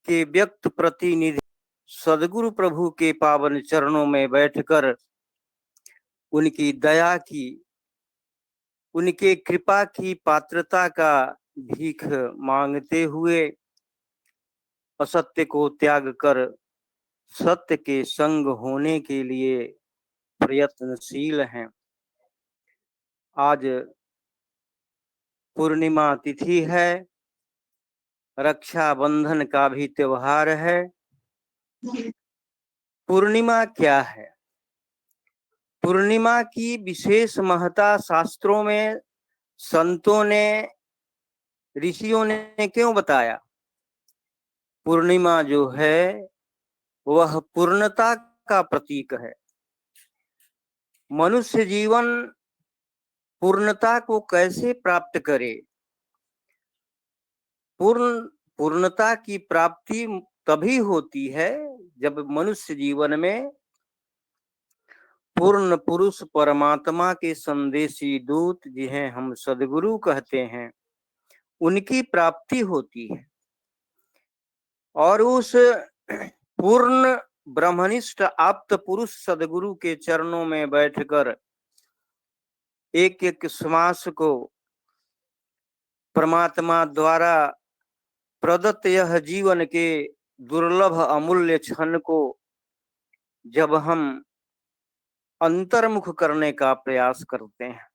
के व्यक्त प्रतिनिधि सदगुरु प्रभु के पावन चरणों में बैठकर उनकी दया की, उनके कृपा की पात्रता का भीख मांगते हुए असत्य को त्याग कर सत्य के संग होने के लिए प्रयत्नशील हैं। आज पूर्णिमा तिथि है, रक्षाबंधन का भी त्योहार है। पूर्णिमा क्या है? पूर्णिमा की विशेष महत्ता शास्त्रों में संतों ने, ऋषियों ने क्यों बताया? पूर्णिमा जो है वह पूर्णता का प्रतीक है। मनुष्य जीवन पूर्णता को कैसे प्राप्त करे? पूर्णता की प्राप्ति तभी होती है जब मनुष्य जीवन में पूर्ण पुरुष परमात्मा के संदेशी दूत, जिन्हें हम सदगुरु कहते हैं, उनकी प्राप्ति होती है। और उस पूर्ण ब्रह्मनिष्ठ आप्त पुरुष सदगुरु के चरणों में बैठकर एक एक श्वास को परमात्मा द्वारा प्रदत्त यह जीवन के दुर्लभ अमूल्य क्षण को जब हम अंतर्मुख करने का प्रयास करते हैं,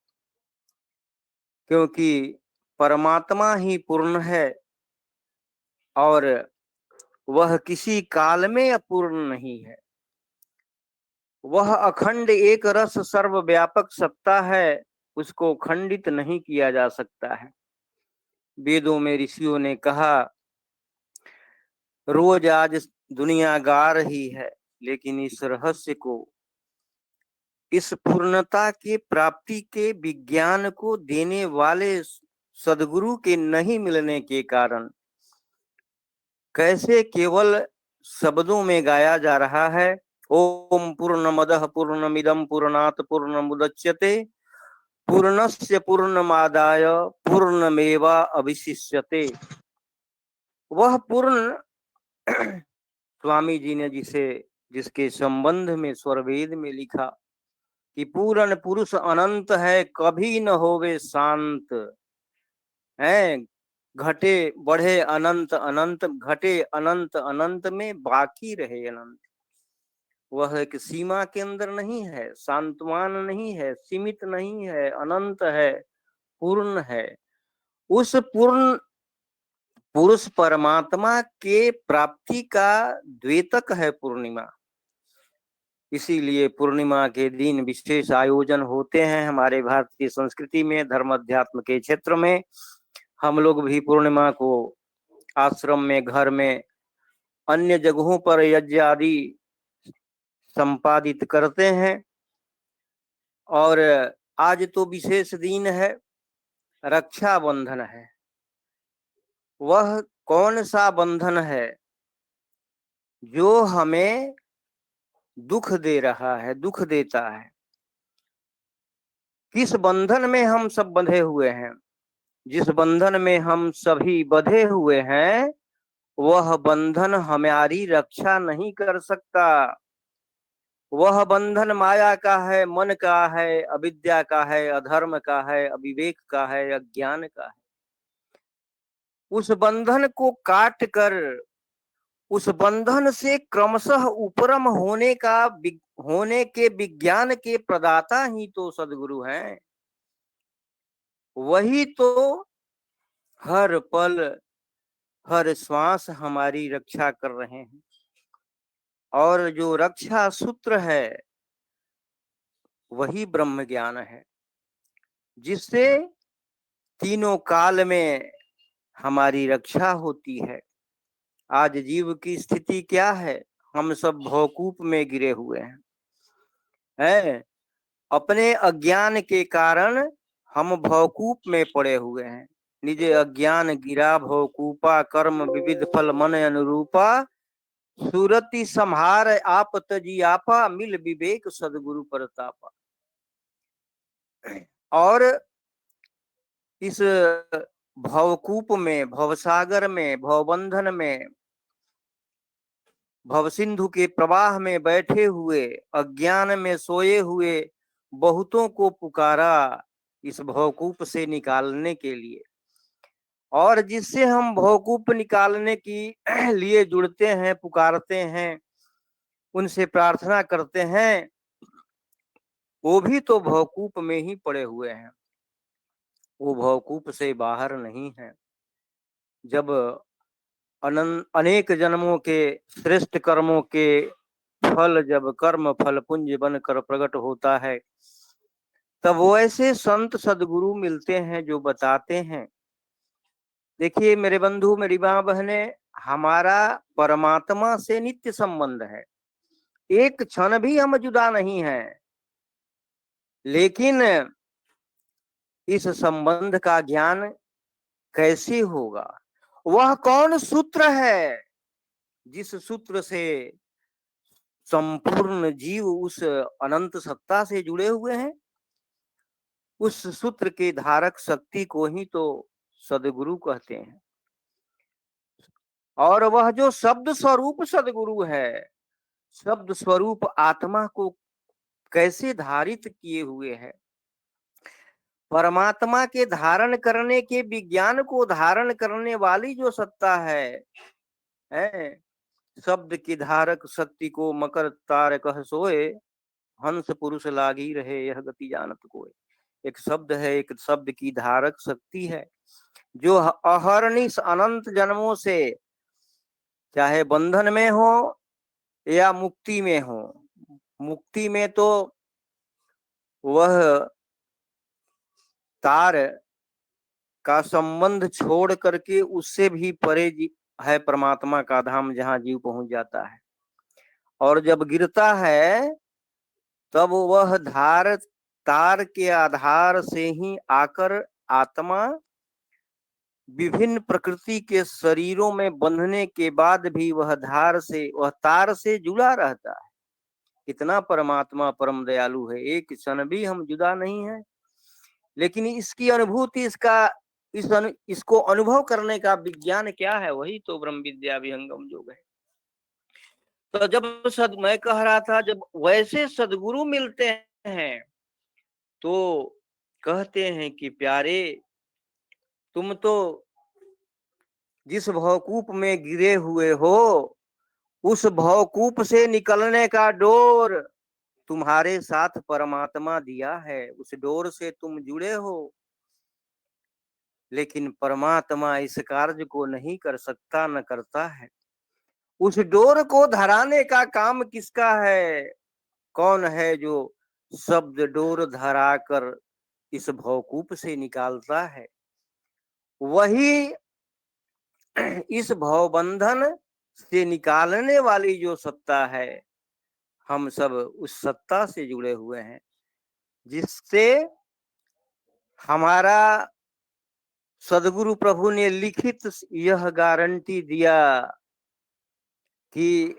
क्योंकि परमात्मा ही पूर्ण है और वह किसी काल में अपूर्ण नहीं है। वह अखंड एक रस सर्वव्यापक सत्ता है, उसको खंडित नहीं किया जा सकता है। वेदों में ऋषियों ने कहा, रोज आज दुनिया गा रही है, लेकिन इस रहस्य को, इस पूर्णता के प्राप्ति के विज्ञान को देने वाले सदगुरु के नहीं मिलने के कारण कैसे केवल शब्दों में गाया जा रहा है। ओम पूर्णमदः पूर्णमिदं पूर्णात् पूर्णमुदच्यते पूर्णस्य पूर्णमादाय पूर्णमेवावशिष्यते। वह पूर्ण स्वामी जी ने जिसके संबंध में स्वरवेद में लिखा कि पूर्ण पुरुष अनंत है, कभी न होवे शांत है। घटे बढ़े अनंत अनंत, घटे अनंत अनंत में बाकी रहे अनंत। वह एक सीमा के अंदर नहीं है, शांतमान नहीं है, सीमित नहीं है, अनंत है, पूर्ण है। उस पूर्ण पुरुष परमात्मा के प्राप्ति का द्वेतक है पूर्णिमा। इसीलिए पूर्णिमा के दिन विशेष आयोजन होते हैं हमारे भारतीय संस्कृति में। धर्म अध्यात्म के क्षेत्र में हम लोग भी पूर्णिमा को आश्रम में, घर में, अन्य जगहों पर यज्ञ आदि संपादित करते हैं। और आज तो विशेष दिन है, रक्षाबंधन है। वह कौन सा बंधन है जो हमें दुख दे रहा है, दुख देता है? किस बंधन में हम सब बंधे हुए हैं? जिस बंधन में हम सभी बंधे हुए हैं, वह बंधन हमारी रक्षा नहीं कर सकता। वह बंधन माया का है, मन का है, अविद्या का है, अधर्म का है, अविवेक का है, अज्ञान का है। उस बंधन को काट कर उस बंधन से क्रमशः उपरम होने के विज्ञान के प्रदाता ही तो सदगुरु हैं। वही तो हर पल, हर श्वास हमारी रक्षा कर रहे हैं। और जो रक्षा सूत्र है वही ब्रह्म ज्ञान है, जिससे तीनों काल में हमारी रक्षा होती है। आज जीव की स्थिति क्या है? हम सब भवकूप में गिरे हुए हैं। अपने अज्ञान के कारण हम भवकूप में पड़े हुए हैं। निजे अज्ञान गिरा भवकूपा, कर्म विविध फल मन अनुरूपा, सूरति संहार आप तजी आपा, मिल विवेक सदगुरु परतापा। और इस भवकूप में, भवसागर में, भवबंधन में भवसिंधु के प्रवाह में बैठे हुए, अज्ञान में सोए हुए बहुतों को पुकारा इस भवकूप से निकालने के लिए। और जिससे हम भवकूप निकालने की लिए जुड़ते हैं, पुकारते हैं, उनसे प्रार्थना करते हैं, वो भी तो भवकूप में ही पड़े हुए हैं, वो भवकूप से बाहर नहीं है। जब अनेक जन्मों के श्रेष्ठ कर्मों के फल जब कर्म फल पुंज बनकर प्रकट होता है, तब वो ऐसे संत सदगुरु मिलते हैं जो बताते हैं। देखिए मेरे बंधु, मेरी माँ बहने, हमारा परमात्मा से नित्य संबंध है, एक क्षण भी हम जुदा नहीं हैं। लेकिन इस संबंध का ज्ञान कैसे होगा? वह कौन सूत्र है जिस सूत्र से संपूर्ण जीव उस अनंत सत्ता से जुड़े हुए हैं? उस सूत्र के धारक शक्ति को ही तो सदगुरु कहते हैं। और वह जो शब्द स्वरूप सदगुरु है, शब्द स्वरूप आत्मा को कैसे धारित किए हुए है? परमात्मा के धारण करने के विज्ञान को धारण करने वाली जो सत्ता है, शब्द की धारक शक्ति को मकर तार कह सोए, हंस पुरुष लागी रहे यह गति जानत कोय। एक शब्द है, एक शब्द की धारक शक्ति है, जो अहर्निश अनंत जन्मों से, चाहे बंधन में हो या मुक्ति में हो, मुक्ति में तो वह तार का संबंध छोड़ करके उससे भी परे है परमात्मा का धाम, जहां जीव पहुंच जाता है। और जब गिरता है तब वह धार तार के आधार से ही आकर आत्मा विभिन्न प्रकृति के शरीरों में बंधने के बाद भी वह तार से जुड़ा रहता है। इतना परमात्मा परम दयालु है, एक क्षण भी हम जुदा नहीं है। लेकिन इसकी अनुभूति, इसको अनुभव करने का विज्ञान क्या है? वही तो ब्रह्म विद्या विहंगम योग है। तो जब मैं कह रहा था, जब वैसे सदगुरु मिलते हैं तो कहते हैं कि प्यारे, तुम तो जिस भवकूप में गिरे हुए हो, उस भवकूप से निकलने का डोर तुम्हारे साथ परमात्मा दिया है, उस डोर से तुम जुड़े हो। लेकिन परमात्मा इस कार्य को नहीं कर सकता, न करता है। उस डोर को धराने का काम किसका है? कौन है जो शब्द डोर धराकर इस भवकूप से निकालता है? वही इस भवबंधन से निकालने वाली जो सत्ता है, हम सब उस सत्ता से जुड़े हुए हैं, जिससे हमारा सदगुरु प्रभु ने लिखित यह गारंटी दिया कि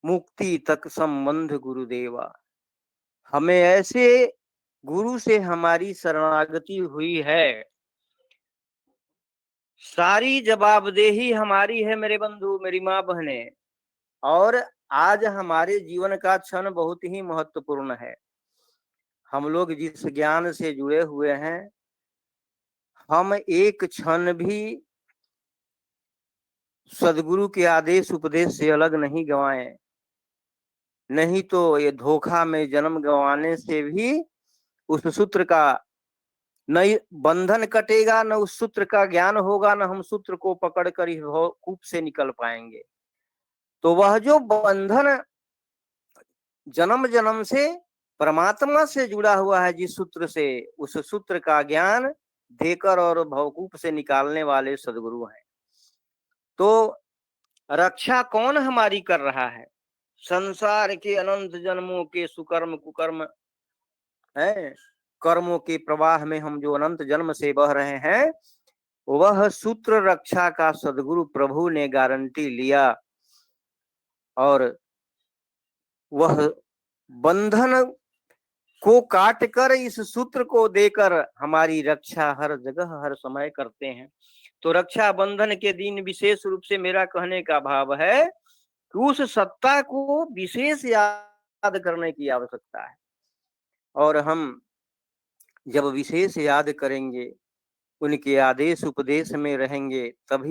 मुक्ति तक संबंध गुरुदेवा। हमें ऐसे गुरु से हमारी शरणागति हुई है, सारी जवाबदेही हमारी है मेरे बंधु, मेरी माँ बहने। और आज हमारे जीवन का क्षण बहुत ही महत्वपूर्ण है। हम लोग जिस ज्ञान से जुड़े हुए हैं, हम एक क्षण भी सदगुरु के आदेश उपदेश से अलग नहीं गंवाए, नहीं तो ये धोखा में जन्म गंवाने से भी उस सूत्र का न बंधन कटेगा, न उस सूत्र का ज्ञान होगा, न हम सूत्र को पकड़कर इस कूप से निकल पाएंगे। तो वह जो बंधन जन्म जन्म से परमात्मा से जुड़ा हुआ है, जिस सूत्र से, उस सूत्र का ज्ञान देकर और भवकूप से निकालने वाले सदगुरु हैं। तो रक्षा कौन हमारी कर रहा है? संसार के अनंत जन्मों के सुकर्म कुकर्म है, कर्मों के प्रवाह में हम जो अनंत जन्म से बह रहे हैं, वह सूत्र रक्षा का सदगुरु प्रभु ने गारंटी लिया। और वह बंधन को काटकर इस सूत्र को देकर हमारी रक्षा हर जगह हर समय करते हैं। तो रक्षा बंधन के दिन विशेष रूप से मेरा कहने का भाव है कि उस सत्ता को विशेष याद करने की आवश्यकता है। और हम जब विशेष याद करेंगे, उनके आदेश उपदेश में रहेंगे, तभी